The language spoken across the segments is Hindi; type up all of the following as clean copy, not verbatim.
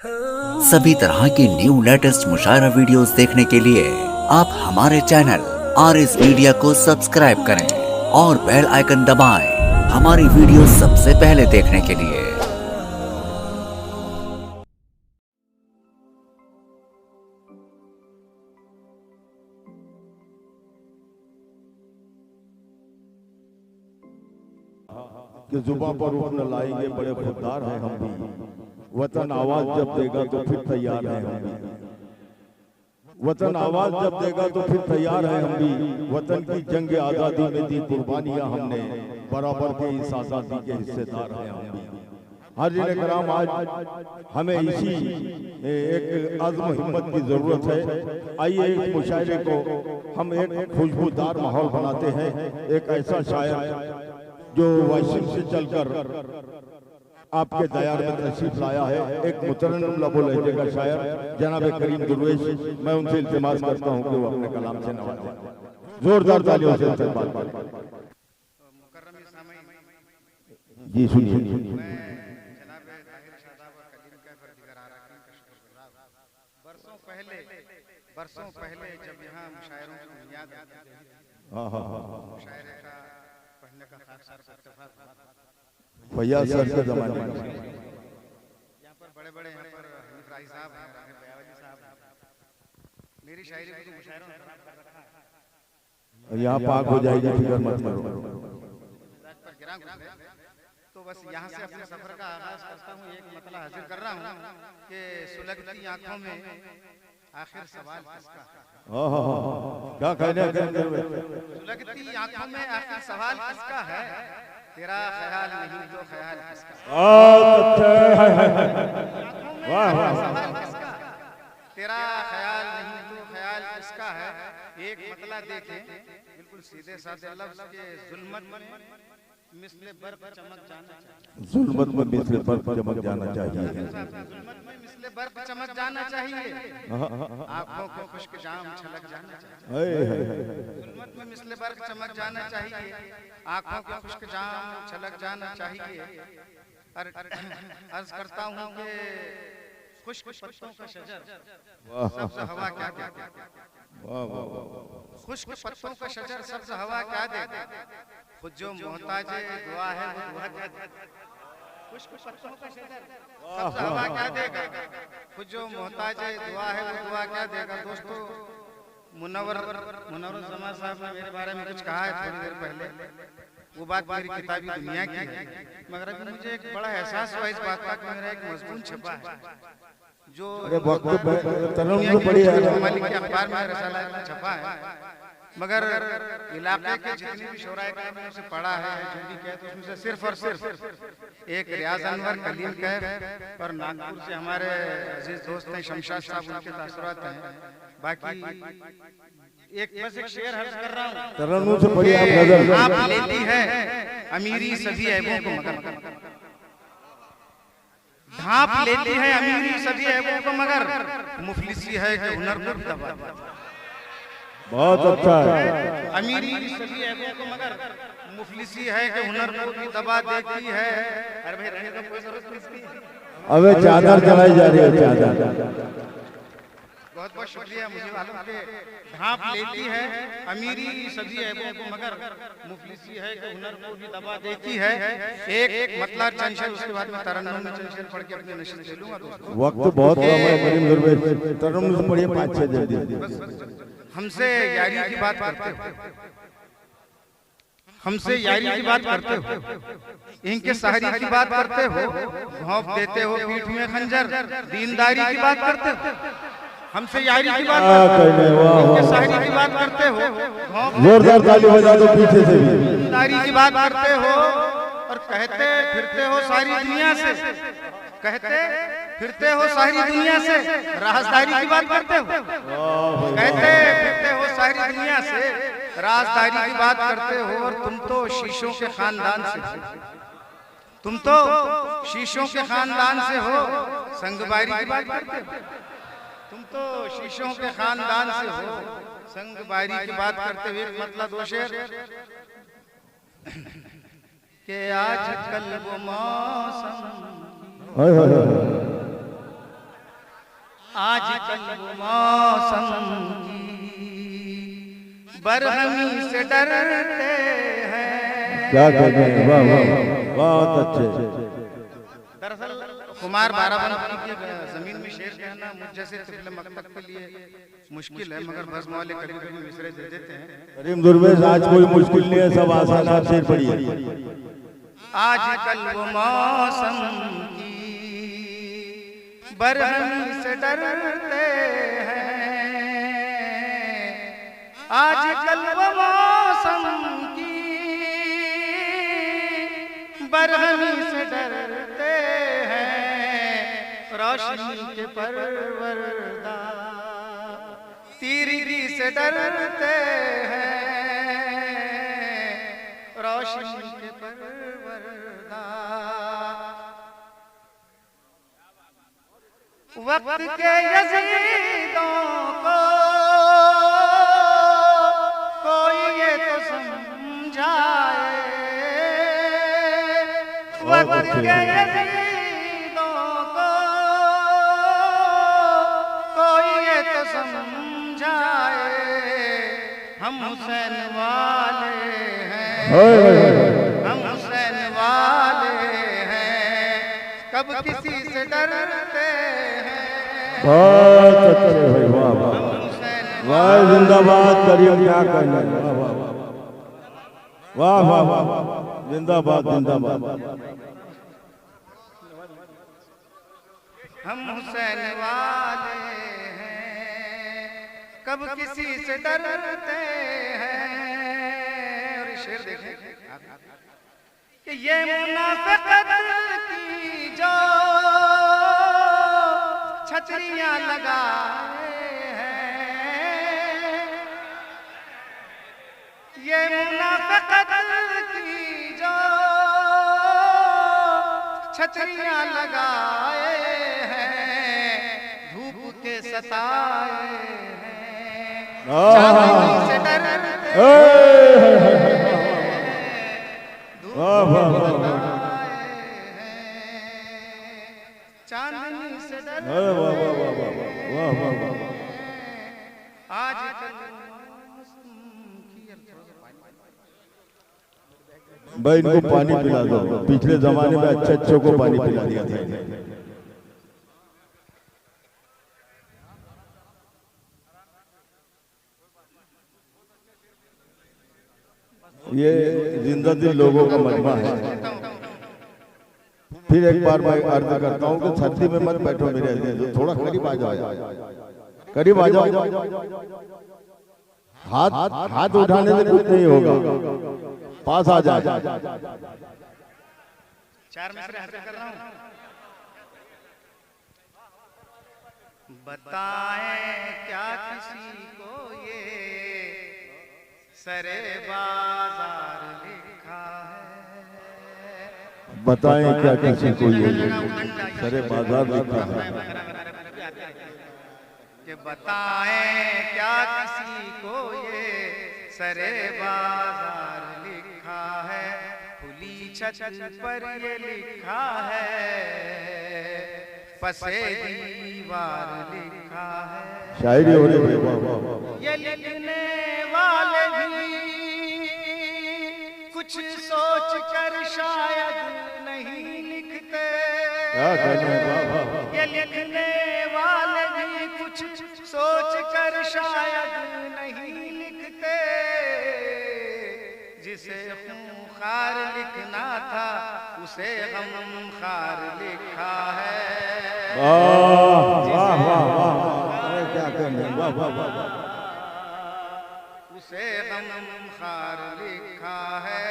सभी तरह की न्यू लेटेस्ट मुशायरा वीडियोस देखने के लिए आप हमारे चैनल RS मीडिया को सब्सक्राइब करें और बेल आइकन दबाएं हमारी वीडियो सबसे पहले देखने के लिए। कि जुबां पर रुख न लाएंगे, बड़े खुददार हैं हम भी। वतन आवाज जब देगा तो फिर तैयार हैं हम भी। वतन आवाज जब देगा तो फिर तैयार हैं हम भी। वतन की जंग आज़ादी में दी कुर्बानियां हमने, बराबर के इस आज़ादी के हिस्सेदार हैं हम भी। हाज़िर कराम, आज हमें इसी एक आज़्म हिम्मत की ज़रूरत है। आइए इस मुशायरे को हम एक खुशबूदार माहौल बनाते हैं। एक ऐसा शायर जो वाशिंग से चलकर आपके दयार में तशरीफ लाया है, एक मुतरन्निम लबो लहजे का शायर जनाब करीम दुर्वेश, मैं उनसे इल्तिमास करता हूं कि वो अपने कलाम से नवाजें। जोरदार तालियों से इस्तकबाल करें। जी सुनिए। बरसों पहले जब यहाँ मुशायरों की बुनियाद मुशायरे का पढ़ने का खास इत्तेफाक फैयाज सर के ज़माने में यहाँ पर बड़े यहाँ पर हनीफ राही साहब हैं, राहिब बयावली साहब हैं। मेरी शायरी को तो मुशायरों ने खराब कर रखा है। यहाँ पाक हो जाएगी, फिक्र मत करो। पर गिरा तो बस यहाँ से अपने सफर का आगाज करता हूँ। एक मतलब हाजिर कर रहा हूँ कि सुलगती आंखों में आखिर सवाल किसका है? क्या कहने सुलगती आंखों में आखिर सवाल किसका है? तेरा ख्याल नहीं तो ख्याल किसका? सवाल किसका? तेरा ख्याल नहीं तो ख्याल किसका है? एक मतला देखें बिल्कुल सीधे साधे लफ्ज के जुल्मत में मिस्ले बर्फ चमक जाना चाहिए। जुल्मत में मिस्ले बर्फ चमक जाना चाहिए। जुल्मत में मिस्ले बर्फ चमक जाना चाहिए। आंखों को खुश्क जाम छलक जाना चाहिए। जुल्मत में मिस्ले बर्फ चमक जाना चाहिए। आंखों को खुश्क जाम छलक जाना चाहिए। अर्ज करता हूँ कि खुश्क पत्तों का शजर सब्ज हवा क्या क्या खुश्क पत्तों का शजर सब्ज हवा क्या देगा? खुद जो मोहताज दुआ है वो दुआ क्या देगा? खुश्क पत्तों का शजर सब्ज हवा क्या देगा? खुद जो मोहताज दुआ है वो दुआ क्या देगा? दोस्तों, मुनव्वर जमा साहब ने मेरे बारे में कुछ कहा है थोड़ी देर पहले। वो बात मेरी किताबी दुनिया की है, मगर अभी मुझे एक बड़ा एहसास हुआ इस बात का कि मेरा एक मजमून छपा है जो मलिक के अखबार में रसाला छपा है, मगर इलाके के जितने भी शोराए का मैंने उसे पढ़ा है, जो भी कहे तो उसमें से सिर्फ और सिर्फ एक रियाज अनवर, कलीम कैफ और नागपुर से हमारे अजीज दोस्त हैं शमशाद साहब, उनके तासुरात हैं। बाकी एक बस एक शेर अर्ज कर रहा हूँ। तरन्नुम से पढ़िए आप गजल। आप लेती है अमीरी सभी ऐबों को मगर, ढांप लेती है अमीरी सभी ऐबों को मगर, मुफलिसी है कि हुनर को दबा। बहुत अच्छा है। अमीरी सभी ऐबों को मगर, मुफलिसी है कि हुनर को भी दबा देती है। अरे भाई रहने का कोई जरूरत नहीं। अबे चादर चलाई जा रही है, चादर। बहुत बहुत शुक्रिया। मुझे मालूम के ढांप लेती है अमीरी सभी ऐबों को मगर, मुफलिसी है कि हुनर को भी दबा देती है। एक मतलब चंद शेर, उसके बाद में तरन्नुम में चंद शेर पढ़ के अपने नशीद ले लूंगा। दोस्तों, वक्त बहुत कम है करीम दुर्वेश, तरन्नुम से पढ़िए 5-6 जल्दी। हमसे यारी की बात करते हो, हमसे यारी की बात करते हो, इनके सहरी की बात करते हो, घोंप देते हो पीठ में खंजर, दीनदारी की बात करते हो। हमसे यारी की बात करते हो, इनके सहरी की बात करते हो, जोरदार ताली बजा दो पीछे से भी। दीनदारी की बात करते हो और कहते फिरते हो सारी दुनिया से, कहते फिरते हो सारी दुनिया से राजदारी की बात करते हो, कहते फिरते हो सारी दुनिया से राजदारी की बात करते हो। और तुम तो शीशों के खानदान से, तुम तो शीशों के खानदान से हो, संगबारी की बात करते हो। तुम तो शीशों के खानदान से हो, संगबारी की बात करते हुए मतलब दो शेर के आज कल वो मौसम आजकल वो मौसम की बरहमी से डरते हैं। क्या कहते हैं, वाह वाह, बहुत अच्छे। दरअसल कुमार बाराबंकी की जमीन में शेर कहना मुझ जैसे तिफल मकतक के लिए मुश्किल है, मगर बस मौले कभी कभी मिसरे दे देते हैं। करीम दुर्वेश, आज कोई मुश्किल नहीं है, सब आसान, आप शेर पढ़िए। आजकल वो मौसम की बरहमी से डरते हैं। आजकल वो मौसम की बरहमी से डरते हैं। रोशनी के परवरदार तीरगी से डरते हैं। रोशनी के वक्त के यज़ीदों को कोई ये तो समझाए। वक्त के यज़ीदों को कोई ये तो समझाए। हम हुसैन वाले हैं, हम हुसैन वाले हैं, कब किसी से डरते हैं। बहुत अच्छे भाई, वाह वाह वाह, जिंदाबाद करिए, क्या कहना है, वाह वाह वाह वाह, जिंदाबाद जिंदाबाद। हम हुसैन वाले हैं, कब किसी से डरते हैं। और शेर देखें कि ये मुनाफिकत की जो छतरियां लगाए हैं, ये मुनाफिकत की जो छतरियां लगाए हैं, धूप के सताए हैं, चांदनी से डरते हैं, धूप के सताए हैं, चांदनी से डरते हैं। आजकल भाई इनको पानी पिला दो, पिछले जमाने में अच्छे अच्छों को पानी पिला दिया था। ये जिंदा दिल लोगों का मजमा है। फिर एक बार मैं अर्ज करता हूँ कि सर्दी में मत बैठो मेरे अजीज, थोड़ा करीब आ जाओ, करीब आ जाओ। हाथ हाथ उठाने से कुछ नहीं होगा, पास आ जाए। चार मिसरे हासिल कर रहा हूँ। बताएं क्या किसी को ये सरे बाजार लिखा है। बताएं क्या किसी को ये सरे बाजार लिखा है। कि बताएं क्या किसी को ये सरे बाजार लिखा है। खुली छत पर ये लिखा है, पसे दीवार लिखा है। शायरी हो रही है। ये लिखने वाले भी कुछ सोच कर शायद नहीं लिखते। ये लिखने वाले भी कुछ सोच कर शायद नहीं लिखते। जिसे खूंखार लिखना था उसे गमखार लिखा है। वाह वाह वाह, क्या कहने, वाह वाह वाह। उसे गमखार लिखा है।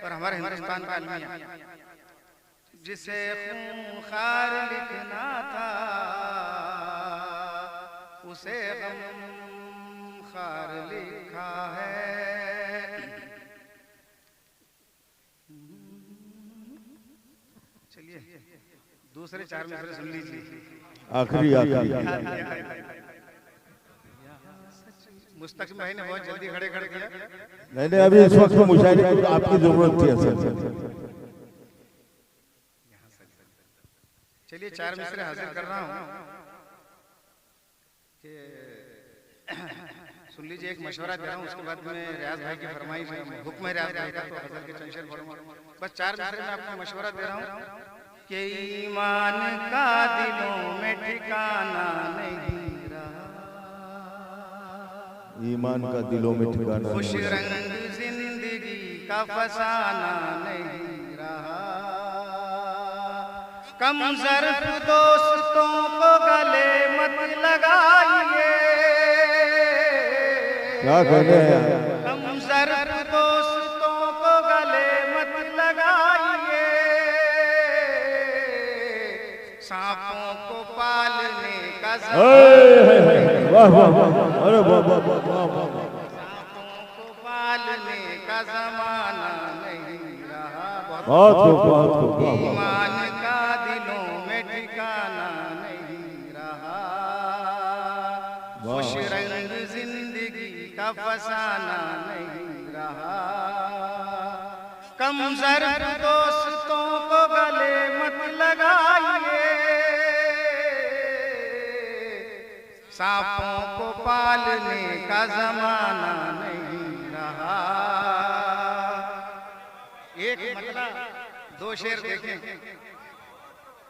और हमारे हिंदुस्तान का अलमिया, जिसे खूंखार लिखना था उसे गमखार लिखा है। चलिए दूसरे चार मिसरे सुन लीजिए। आखिरी आखिरी मुस्तकिम भाई ने बहुत जल्दी खड़े कर दिया। नहीं नहीं, अभी इस वक्त मुशायरे की आपकी जरूरत थी असल। चलिए 4 मिसरे हाजिर कर रहा हूँ कि सुन लीजिए, एक मशवरा दे रहा हूँ, उसके बाद में रियाज भाई की फरमाइश है, हुक्म है रियाज भाई का, तो गजल के चंद शेर पढ़ूंगा। बस 4 मिसरे में आपको मशवरा दे रहा हूँ कि ईमान का दिलों में ठिकाना नहीं रहा, ईमान का दिलों में ठिकाना खुश नहीं। रंग जिंदगी का फसाना नहीं रहा, कम ज़र्फ दोस्तों को गले मत लगाइए, क्या कहते हैं? कम ज़र्फ दोस्तों को गले मत लगाइए, सांपों को पालने का वाह वाह वाह, अरे वाह वाह वाह वाह, सांपों को पालने का जमाना नहीं रहा, बहुत खूब बहुत खूब। ईमान का दिलों में ठिकाना नहीं रहा, खुश रंग जिंदगी का फसाना नहीं रहा, कम ज़र्फ दोस्तों को गले मत लगाइए, सांपों को पालने का जमाना नहीं रहा। एक मतलब 2 शेर देखें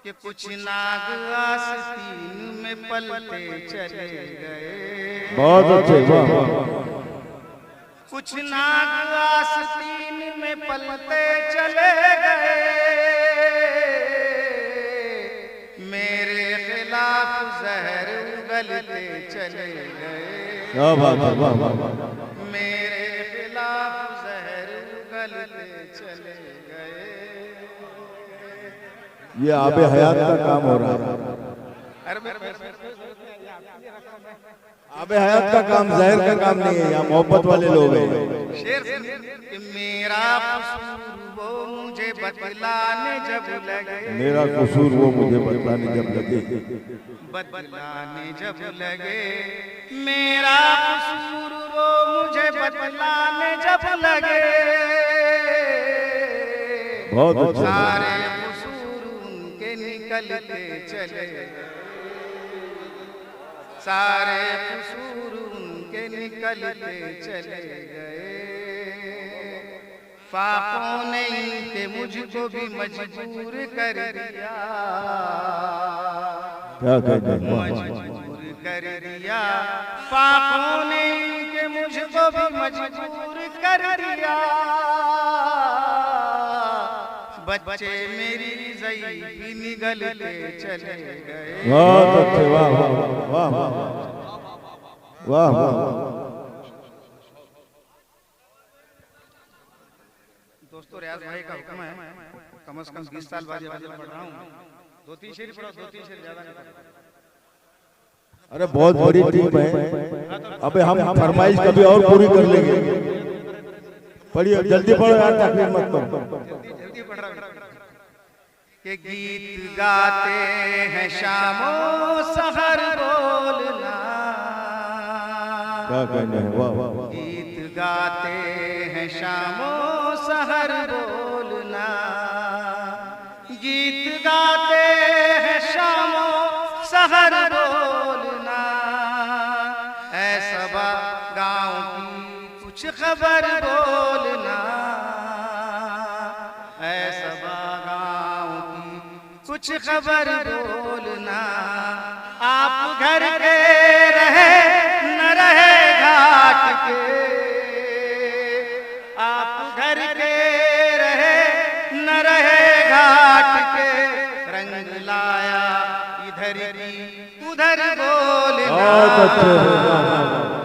कि कुछ नाग आस्तीन में पलते चले गए, बहुत अच्छे, वाह वाह। कुछ नाग आस्तीन में पलते चले गए, मेरे खिलाफ जहर उगलते चले गए, क्या बात है, वाह वाह वाह। मेरे खिलाफ जहर उगलते चले गए। ये आबे हयात का काम हो रहा है। आबे हयात का काम जहर का काम नहीं है, यहाँ मोहब्बत वाले लोग हैं। शेर कि मेरा कसूर वो मुझे बतलाने जब लगे, मेरा कसूर वो मुझे बतलाने जब लगे, बतलाने जब लगे, मेरा कसूर वो मुझे बतलाने जब लगे, बहुत अच्छा। सारे कसूर उनके निकलते चले गए, सारे कसूर उनके निकलते चले गए, फाकों ने इनके मुझको भी मजबूर कर दिया, क्या कहते हैं, मजबूर कर दिया, फाकों ने इनके मुझको भी मजबूर कर दिया, बच्चे मेरी ज़ईफ़ी निगलते चले गए। बहुत अच्छे, वाह वाह वाह वाह वाह। दोस्तों रियाज भाई का हुक्म है, कम से कम 20 साल बाद ये गजल पढ़ रहा हूँ, 2-3 शेर पढ़ो, 2-3 शेर ज्यादा नहीं पढ़ो। अरे बहुत बड़ी टीम है, अबे हम फरमाइश कभी और पूरी कर लेंगे। पढ़िए, जल्दी पढ़ो यार, तकलीफ मत करो। जल्दी पढ़ रहा हूँ कि गीत गाते हैं शामो सहर बोलना, क्या कहते हैं, वाह वाह। गीत गाते हैं शामो सहर बोलना, गीत गाते हैं शामो सहर बोलना, ऐ सबा गाँव की कुछ खबर बोलना, ऐ सबा गाँव की कुछ खबर बोलना, आप घर के रहे न रहे घाट के, आप घर के रहे न रहे घाट के, रंग लाया इधर की उधर बोलना। बहुत अच्छे, वाह वाह।